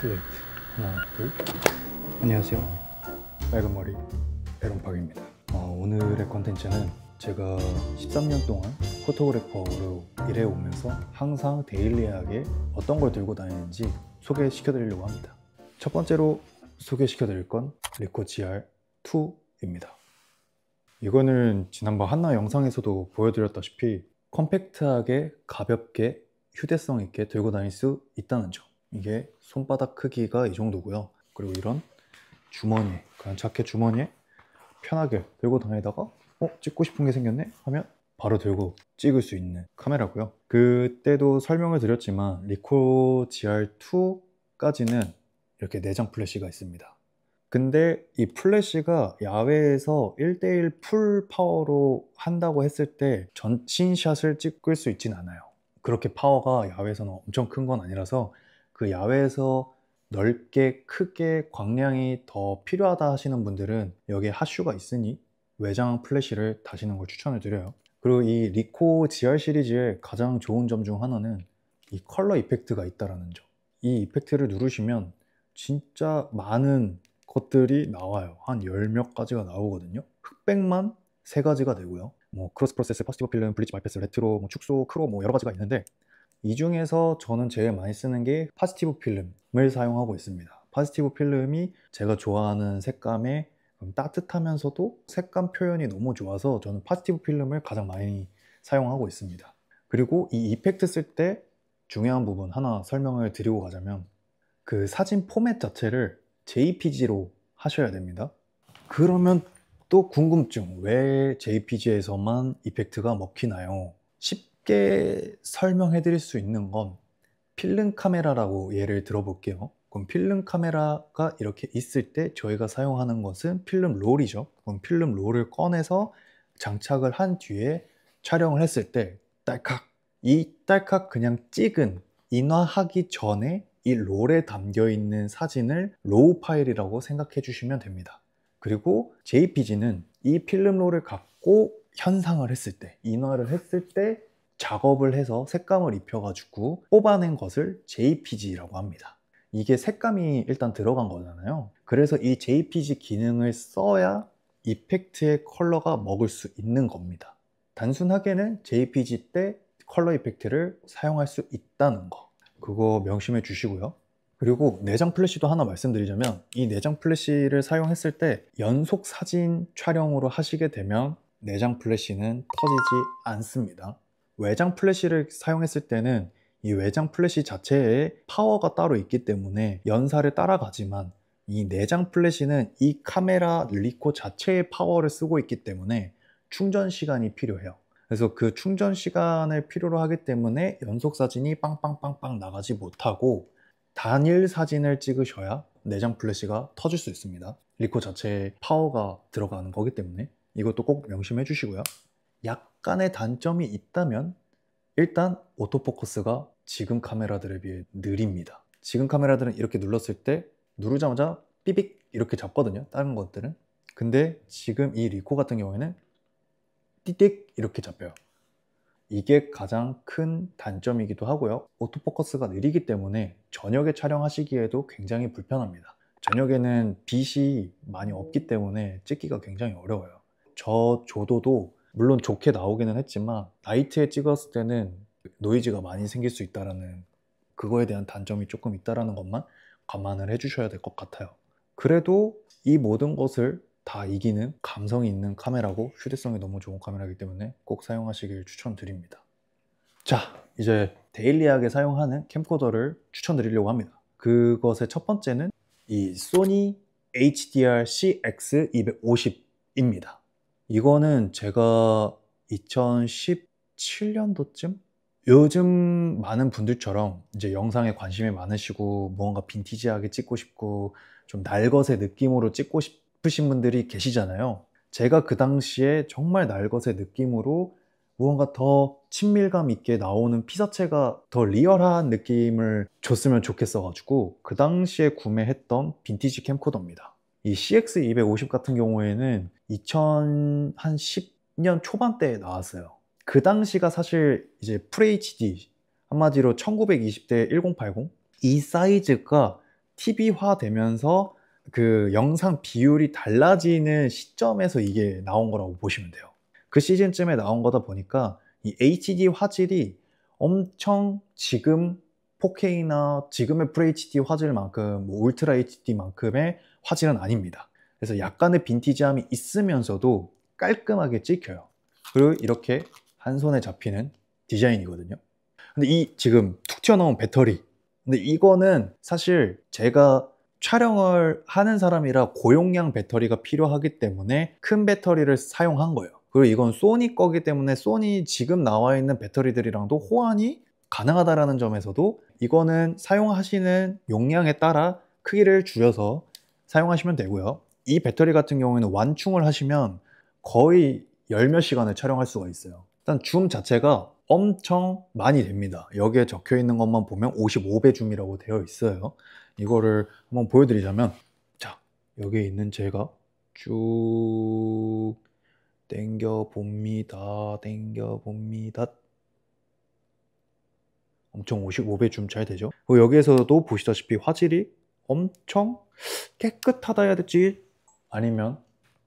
슬레이트 하나 둘. 안녕하세요, 빨간머리 에런팍입니다. 오늘의 컨텐츠는 제가 13년 동안 포토그래퍼로 일해오면서 항상 데일리하게 어떤 걸 들고 다니는지 소개시켜 드리려고 합니다. 첫 번째로 소개시켜 드릴 건 리코 GR2입니다. 이거는 지난번 한나 영상에서도 보여드렸다시피 컴팩트하게 가볍게 휴대성 있게 들고 다닐 수 있다는 점. 이게 손바닥 크기가 이 정도고요. 그리고 이런 주머니에, 그냥 자켓 주머니에 편하게 들고 다니다가 찍고 싶은 게 생겼네 하면 바로 들고 찍을 수 있는 카메라고요. 그때도 설명을 드렸지만 리코 GR2까지는 이렇게 내장 플래시가 있습니다. 근데 이 플래시가 야외에서 1:1 풀 파워로 한다고 했을 때 전신샷을 찍을 수 있진 않아요. 그렇게 파워가 야외에서는 엄청 큰 건 아니라서 그 야외에서 넓게 크게 광량이 더 필요하다 하시는 분들은 여기에 핫슈가 있으니 외장 플래시를 다시는 걸 추천을 드려요. 그리고 이 리코 GR 시리즈의 가장 좋은 점 중 하나는 이 컬러 이펙트가 있다는 점. 이 이펙트를 누르시면 진짜 많은 것들이 나와요. 한 10몇 가지가 나오거든요. 흑백만 3가지가 되고요. 뭐 크로스 프로세스, 파스티브 필름, 블리치, 마이패스, 레트로, 뭐 축소, 크로 뭐 여러 가지가 있는데 이 중에서 저는 제일 많이 쓰는 게 파스티브 필름을 사용하고 있습니다. 파스티브 필름이 제가 좋아하는 색감에 따뜻하면서도 색감 표현이 너무 좋아서 저는 파스티브 필름을 가장 많이 사용하고 있습니다. 그리고 이 이펙트 쓸 때 중요한 부분 하나 설명을 드리고 가자면 그 사진 포맷 자체를 JPG로 하셔야 됩니다. 그러면 또 궁금증, 왜 JPG에서만 이펙트가 먹히나요? 쉽게 설명해 드릴 수 있는 건 필름 카메라라고 예를 들어볼게요. 그럼 필름 카메라가 이렇게 있을 때 저희가 사용하는 것은 필름 롤이죠. 그럼 필름 롤을 꺼내서 장착을 한 뒤에 촬영을 했을 때 딸깍 그냥 찍은 인화하기 전에 이 롤에 담겨 있는 사진을 로우 파일이라고 생각해 주시면 됩니다. 그리고 JPG는 이 필름 롤을 갖고 현상을 했을 때, 인화를 했을 때 작업을 해서 색감을 입혀가지고 뽑아낸 것을 JPG라고 합니다. 이게 색감이 일단 들어간 거잖아요. 그래서 이 JPG 기능을 써야 이펙트의 컬러가 먹을 수 있는 겁니다. 단순하게는 JPG 때 컬러 이펙트를 사용할 수 있다는 거, 그거 명심해 주시고요. 그리고 내장 플래시도 하나 말씀드리자면 이 내장 플래시를 사용했을 때 연속 사진 촬영으로 하시게 되면 내장 플래시는 터지지 않습니다. 외장 플래시를 사용했을 때는 이 외장 플래시 자체에 파워가 따로 있기 때문에 연사를 따라가지만 이 내장 플래시는 이 카메라 리코 자체의 파워를 쓰고 있기 때문에 충전 시간이 필요해요. 그래서 그 충전 시간을 필요로 하기 때문에 연속 사진이 빵빵빵빵 나가지 못하고 단일 사진을 찍으셔야 내장 플래시가 터질 수 있습니다. 리코 자체에 파워가 들어가는 거기 때문에 이것도 꼭 명심해 주시고요. 약간의 단점이 있다면 일단 오토포커스가 지금 카메라들에 비해 느립니다. 지금 카메라들은 이렇게 눌렀을 때 누르자마자 삐빅 이렇게 잡거든요, 다른 것들은. 근데 지금 이 리코 같은 경우에는 띠딕 이렇게 잡혀요. 이게 가장 큰 단점이기도 하고요. 오토포커스가 느리기 때문에 저녁에 촬영하시기에도 굉장히 불편합니다. 저녁에는 빛이 많이 없기 때문에 찍기가 굉장히 어려워요. 저 조도도 물론 좋게 나오기는 했지만 나이트에 찍었을 때는 노이즈가 많이 생길 수 있다는 그거에 대한 단점이 조금 있다는 것만 감안을 해주셔야 될 것 같아요. 그래도 이 모든 것을 다 이기는 감성이 있는 카메라고 휴대성이 너무 좋은 카메라이기 때문에 꼭 사용하시길 추천드립니다. 자, 이제 데일리하게 사용하는 캠코더를 추천드리려고 합니다. 그것의 첫 번째는 이 소니 HDR-CX250입니다. 이거는 제가 2017년도쯤 요즘 많은 분들처럼 이제 영상에 관심이 많으시고 뭔가 빈티지하게 찍고 싶고 좀 날것의 느낌으로 찍고 싶으신 분들이 계시잖아요. 제가 그 당시에 정말 날것의 느낌으로 무언가 더 친밀감 있게 나오는 피사체가 더 리얼한 느낌을 줬으면 좋겠어가지고 그 당시에 구매했던 빈티지 캠코더입니다. 이 CX250 같은 경우에는 2010년 초반대에 나왔어요. 그 당시가 사실 이제 FHD, 한마디로 1920대 1080 이 사이즈가 TV화 되면서 그 영상 비율이 달라지는 시점에서 이게 나온 거라고 보시면 돼요. 그 시즌쯤에 나온 거다 보니까 이 HD 화질이 엄청 지금 4K나 지금의 FHD 화질만큼 뭐 울트라 HD만큼의 화질은 아닙니다. 그래서 약간의 빈티지함이 있으면서도 깔끔하게 찍혀요. 그리고 이렇게 한 손에 잡히는 디자인이거든요. 근데 이 지금 툭 튀어나온 배터리, 근데 이거는 사실 제가 촬영을 하는 사람이라 고용량 배터리가 필요하기 때문에 큰 배터리를 사용한 거예요. 그리고 이건 소니 거기 때문에 소니 지금 나와 있는 배터리들이랑도 호환이 가능하다는 점에서도 이거는 사용하시는 용량에 따라 크기를 줄여서 사용하시면 되고요. 이 배터리 같은 경우에는 완충을 하시면 거의 열 몇 시간을 촬영할 수가 있어요. 일단 줌 자체가 엄청 많이 됩니다. 여기에 적혀 있는 것만 보면 55배 줌이라고 되어 있어요. 이거를 한번 보여드리자면, 자, 여기에 있는 제가 쭉 당겨 봅니다. 엄청 55배 줌 잘 되죠? 그리고 여기에서도 보시다시피 화질이 엄청 깨끗하다 해야 될지 아니면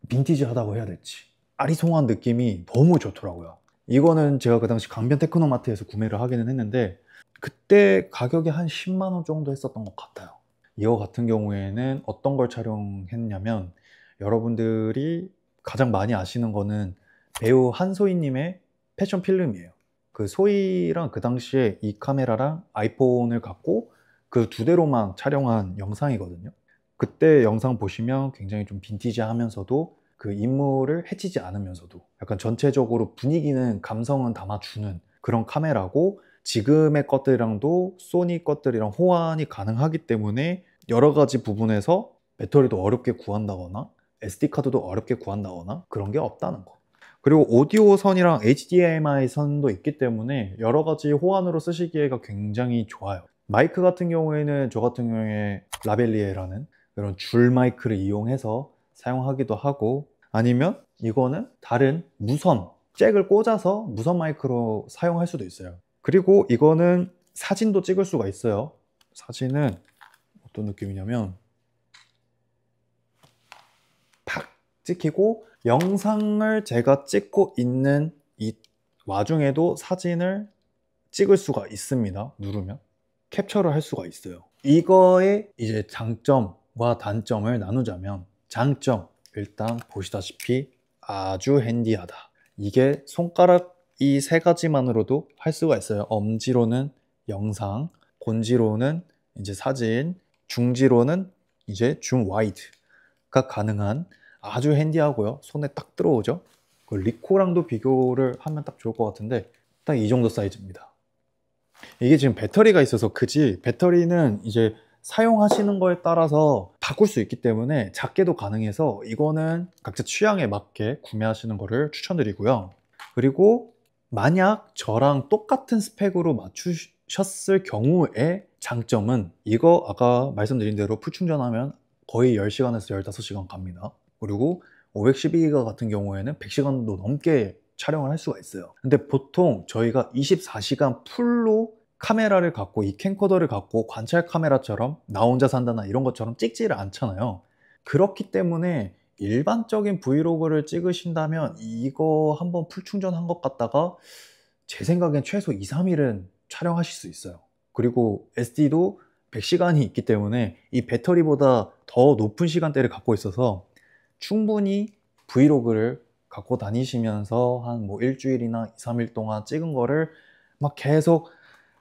빈티지하다고 해야 될지 아리송한 느낌이 너무 좋더라고요. 이거는 제가 그 당시 강변 테크노마트에서 구매를 하기는 했는데 그때 가격이 한 10만 원 정도 했었던 것 같아요. 이거 같은 경우에는 어떤 걸 촬영했냐면, 여러분들이 가장 많이 아시는 거는 배우 한소희님의 패션 필름이에요. 그 소희랑 그 당시에 이 카메라랑 아이폰을 갖고 그 두 대로만 촬영한 영상이거든요. 그때 영상 보시면 굉장히 좀 빈티지하면서도 그 인물을 해치지 않으면서도 약간 전체적으로 분위기는 감성은 담아주는 그런 카메라고, 지금의 것들이랑도 소니 것들이랑 호환이 가능하기 때문에 여러 가지 부분에서 배터리도 어렵게 구한다거나 SD카드도 어렵게 구한다거나 그런 게 없다는 거. 그리고 오디오 선이랑 HDMI 선도 있기 때문에 여러 가지 호환으로 쓰시기에가 굉장히 좋아요. 마이크 같은 경우에는 저 같은 경우에 라벨리에라는 그런 줄 마이크를 이용해서 사용하기도 하고, 아니면 이거는 다른 무선 잭을 꽂아서 무선 마이크로 사용할 수도 있어요. 그리고 이거는 사진도 찍을 수가 있어요. 사진은 어떤 느낌이냐면 팍 찍히고, 영상을 제가 찍고 있는 이 와중에도 사진을 찍을 수가 있습니다. 누르면 캡처를 할 수가 있어요. 이거의 이제 장점과 단점을 나누자면, 장점, 일단 보시다시피 아주 핸디하다. 이게 손가락 이 세 가지만으로도 할 수가 있어요. 엄지로는 영상, 건지로는 이제 사진, 중지로는 이제 줌 와이드가 가능한 아주 핸디하고요. 손에 딱 들어오죠. 그 리코랑도 비교를 하면 딱 좋을 것 같은데 딱 이 정도 사이즈입니다. 이게 지금 배터리가 있어서 그지, 배터리는 이제 사용하시는 거에 따라서 바꿀 수 있기 때문에 작게도 가능해서 이거는 각자 취향에 맞게 구매하시는 거를 추천드리고요. 그리고 만약 저랑 똑같은 스펙으로 맞추셨을 경우에 장점은, 이거 아까 말씀드린 대로 풀 충전하면 거의 10시간에서 15시간 갑니다. 그리고 512기가 같은 경우에는 100시간도 넘게 촬영을 할 수가 있어요. 근데 보통 저희가 24시간 풀로 카메라를 갖고, 이 캠코더를 갖고 관찰 카메라처럼 나 혼자 산다나 이런 것처럼 찍지를 않잖아요. 그렇기 때문에 일반적인 브이로그를 찍으신다면 이거 한번 풀 충전한 것 같다가 제 생각엔 최소 2, 3일은 촬영하실 수 있어요. 그리고 SD도 100시간이 있기 때문에 이 배터리보다 더 높은 시간대를 갖고 있어서 충분히 브이로그를 갖고 다니시면서 한 뭐 일주일이나 2, 3일 동안 찍은 거를 막 계속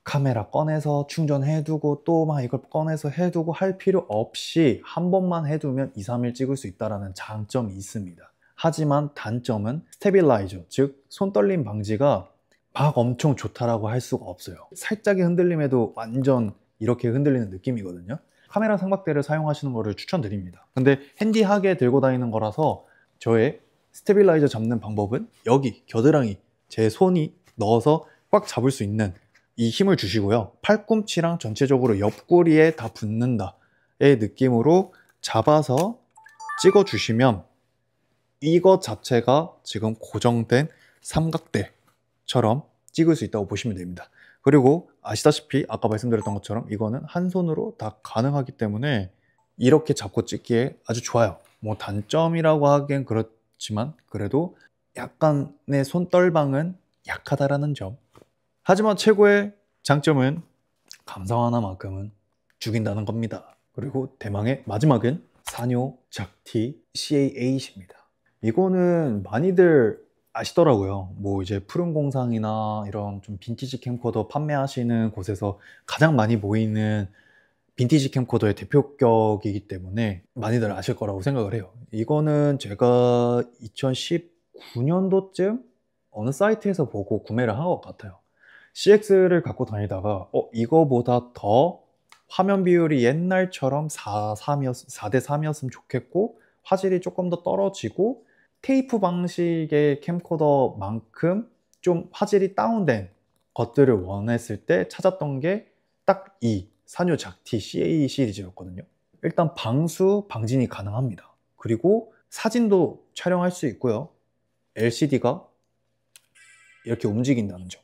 카메라 꺼내서 충전해두고 또 막 이걸 꺼내서 해두고 할 필요 없이 한 번만 해두면 2, 3일 찍을 수 있다는 장점이 있습니다. 하지만 단점은 스테빌라이저, 즉 손떨림 방지가 막 엄청 좋다라고 할 수가 없어요. 살짝의 흔들림에도 완전 이렇게 흔들리는 느낌이거든요. 카메라 삼각대를 사용하시는 거를 추천드립니다. 근데 핸디하게 들고 다니는 거라서 저의 스테빌라이저 잡는 방법은 여기 겨드랑이, 제 손이 넣어서 꽉 잡을 수 있는 이 힘을 주시고요. 팔꿈치랑 전체적으로 옆구리에 다 붙는다의 느낌으로 잡아서 찍어주시면 이것 자체가 지금 고정된 삼각대처럼 찍을 수 있다고 보시면 됩니다. 그리고 아시다시피 아까 말씀드렸던 것처럼 이거는 한 손으로 다 가능하기 때문에 이렇게 잡고 찍기에 아주 좋아요. 뭐 단점이라고 하기엔 그렇지만 그래도 약간의 손떨방은 약하다라는 점. 하지만 최고의 장점은 감성 하나만큼은 죽인다는 겁니다. 그리고 대망의 마지막은 사뇨 작티 CA8입니다. 이거는 많이들 아시더라고요. 뭐 이제 푸른공상이나 이런 좀 빈티지 캠코더 판매하시는 곳에서 가장 많이 모이는 빈티지 캠코더의 대표격이기 때문에 많이들 아실 거라고 생각을 해요. 이거는 제가 2019년도쯤 어느 사이트에서 보고 구매를 한 것 같아요. CX를 갖고 다니다가 이거보다 더 화면 비율이 옛날처럼 4대 3이었으면 좋겠고 화질이 조금 더 떨어지고 테이프 방식의 캠코더만큼 좀 화질이 다운된 것들을 원했을 때 찾았던 게 딱 이 사뇨 작티 CA 시리즈였거든요. 일단 방수, 방진이 가능합니다. 그리고 사진도 촬영할 수 있고요. LCD가 이렇게 움직인다는 점.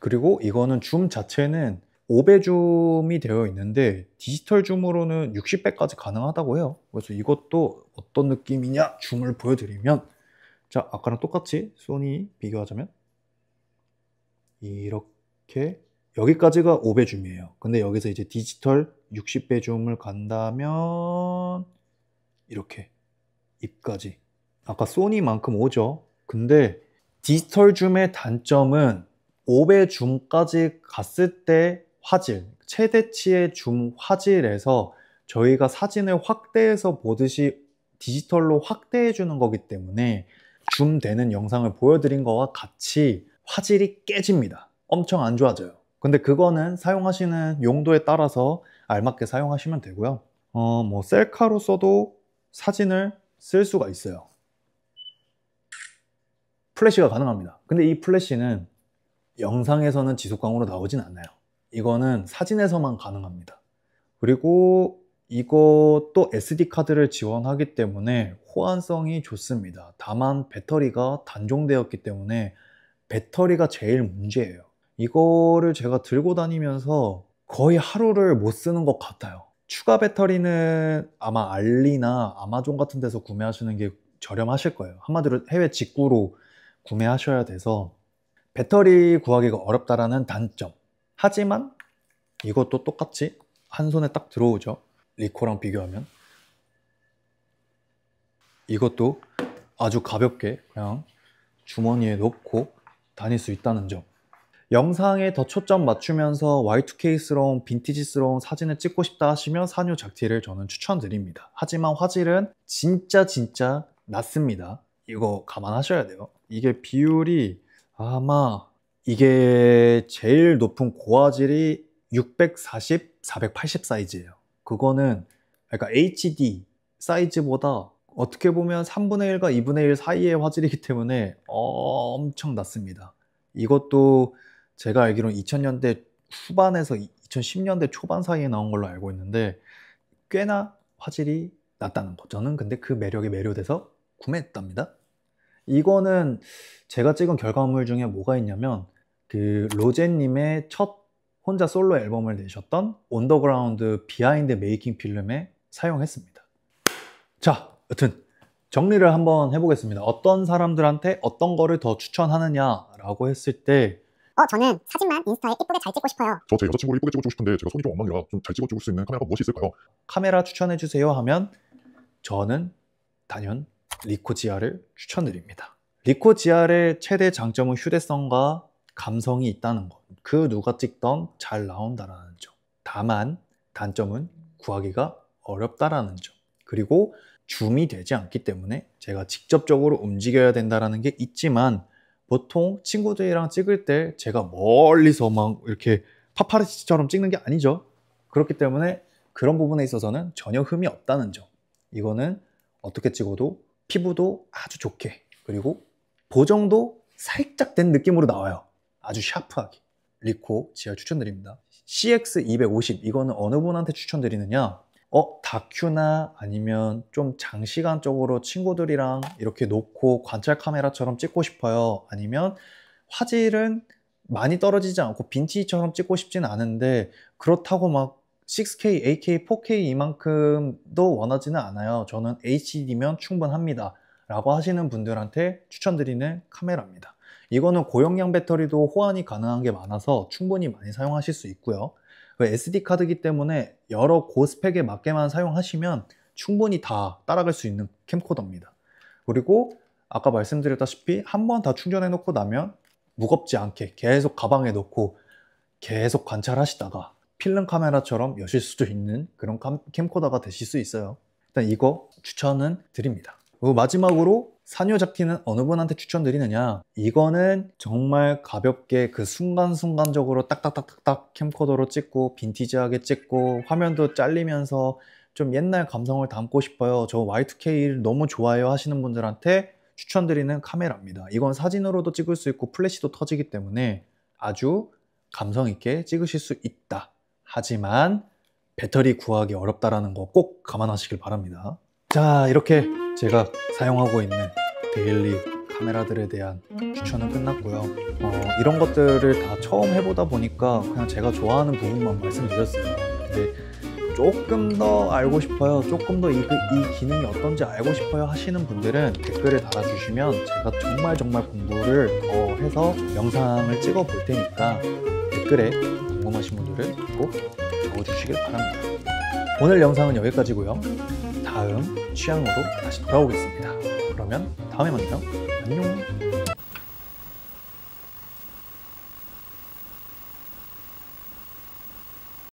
그리고 이거는 줌 자체는 5배 줌이 되어 있는데 디지털 줌으로는 60배까지 가능하다고 해요. 그래서 이것도 어떤 느낌이냐 줌을 보여드리면, 자 아까랑 똑같이 소니 비교하자면 이렇게 여기까지가 5배 줌이에요. 근데 여기서 이제 디지털 60배 줌을 간다면 이렇게 입까지 아까 소니만큼 오죠. 근데 디지털 줌의 단점은 5배 줌까지 갔을 때 화질, 최대치의 줌 화질에서 저희가 사진을 확대해서 보듯이 디지털로 확대해 주는 거기 때문에 줌되는 영상을 보여드린 거와 같이 화질이 깨집니다. 엄청 안 좋아져요. 근데 그거는 사용하시는 용도에 따라서 알맞게 사용하시면 되고요. 뭐 셀카로 써도 사진을 쓸 수가 있어요. 플래시가 가능합니다. 근데 이 플래시는 영상에서는 지속광으로 나오진 않아요. 이거는 사진에서만 가능합니다. 그리고 이것도 SD카드를 지원하기 때문에 호환성이 좋습니다. 다만 배터리가 단종되었기 때문에 배터리가 제일 문제예요. 이거를 제가 들고 다니면서 거의 하루를 못 쓰는 것 같아요. 추가 배터리는 아마 알리나 아마존 같은 데서 구매하시는 게 저렴하실 거예요. 한마디로 해외 직구로 구매하셔야 돼서 배터리 구하기가 어렵다라는 단점. 하지만 이것도 똑같이 한 손에 딱 들어오죠. 리코랑 비교하면 이것도 아주 가볍게 그냥 주머니에 넣고 다닐 수 있다는 점. 영상에 더 초점 맞추면서 Y2K스러운 빈티지스러운 사진을 찍고 싶다 하시면 사뇨 작티를 저는 추천드립니다. 하지만 화질은 진짜 낮습니다. 이거 감안하셔야 돼요. 이게 비율이 아마 이게 제일 높은 고화질이 640, 480 사이즈예요. 그거는 그러니까 HD 사이즈보다 어떻게 보면 3분의 1과 2분의 1 사이의 화질이기 때문에 엄청 낮습니다. 이것도 제가 알기로는 2000년대 후반에서 2010년대 초반 사이에 나온 걸로 알고 있는데 꽤나 화질이 낮다는 거. 저는 근데 그 매력에 매료돼서 구매했답니다. 이거는 제가 찍은 결과물 중에 뭐가 있냐면 그 로제님의 첫 혼자 솔로 앨범을 내셨던 온더그라운드 비하인드 메이킹 필름에 사용했습니다. 자, 여튼 정리를 한번 해보겠습니다. 어떤 사람들한테 어떤 거를 더 추천하느냐라고 했을 때 저는 사진만 인스타에 예쁘게 잘 찍고 싶어요. 저 제 여자친구를 예쁘게 찍어주고 싶은데 제가 손이 좀 엉망이라 좀 잘 찍어줄 수 있는 카메라가 무엇이 있을까요? 카메라 추천해주세요 하면 저는 단연 리코 GR을 추천드립니다. 리코 GR의 최대 장점은 휴대성과 감성이 있다는 것. 그 누가 찍던 잘 나온다라는 점. 다만 단점은 구하기가 어렵다라는 점. 그리고 줌이 되지 않기 때문에 제가 직접적으로 움직여야 된다는 게 있지만 보통 친구들이랑 찍을 때 제가 멀리서 막 이렇게 파파라치처럼 찍는 게 아니죠. 그렇기 때문에 그런 부분에 있어서는 전혀 흠이 없다는 점. 이거는 어떻게 찍어도 피부도 아주 좋게, 그리고 보정도 살짝 된 느낌으로 나와요. 아주 샤프하게. 리코 GR 추천드립니다. CX250 이거는 어느 분한테 추천드리느냐, 다큐나 아니면 좀 장시간적으로 친구들이랑 이렇게 놓고 관찰 카메라처럼 찍고 싶어요. 아니면 화질은 많이 떨어지지 않고 빈티지처럼 찍고 싶진 않은데 그렇다고 막 6K, 8K, 4K 이만큼도 원하지는 않아요. 저는 HD면 충분합니다 라고 하시는 분들한테 추천드리는 카메라입니다. 이거는 고용량 배터리도 호환이 가능한 게 많아서 충분히 많이 사용하실 수 있고요. SD카드이기 때문에 여러 고스펙에 맞게만 사용하시면 충분히 다 따라갈 수 있는 캠코더입니다. 그리고 아까 말씀드렸다시피 한 번 다 충전해 놓고 나면 무겁지 않게 계속 가방에 넣고 계속 관찰하시다가 필름 카메라처럼 여실 수도 있는 그런 캠코더가 되실 수 있어요. 일단 이거 추천은 드립니다. 그리고 마지막으로 사뇨 잡티는 어느 분한테 추천드리느냐, 이거는 정말 가볍게 그 순간순간적으로 딱딱딱딱 캠코더로 찍고 빈티지하게 찍고 화면도 잘리면서 좀 옛날 감성을 담고 싶어요, 저 Y2K를 너무 좋아해요 하시는 분들한테 추천드리는 카메라입니다. 이건 사진으로도 찍을 수 있고 플래시도 터지기 때문에 아주 감성 있게 찍으실 수 있다. 하지만 배터리 구하기 어렵다라는 거 꼭 감안하시길 바랍니다. 자, 이렇게 제가 사용하고 있는 데일리 카메라들에 대한 추천은 끝났고요. 이런 것들을 다 처음 해보다 보니까 그냥 제가 좋아하는 부분만 말씀드렸어요. 근데 조금 더 알고 싶어요, 조금 더 이 기능이 어떤지 알고 싶어요 하시는 분들은 댓글을 달아주시면 제가 정말 공부를 더 해서 영상을 찍어 볼 테니까 댓글에 궁금하신 분들은 꼭 적어주시길 바랍니다. 오늘 영상은 여기까지고요. 다음 취향으로 다시 돌아오겠습니다. 그러면 다음에 만나요. 안녕.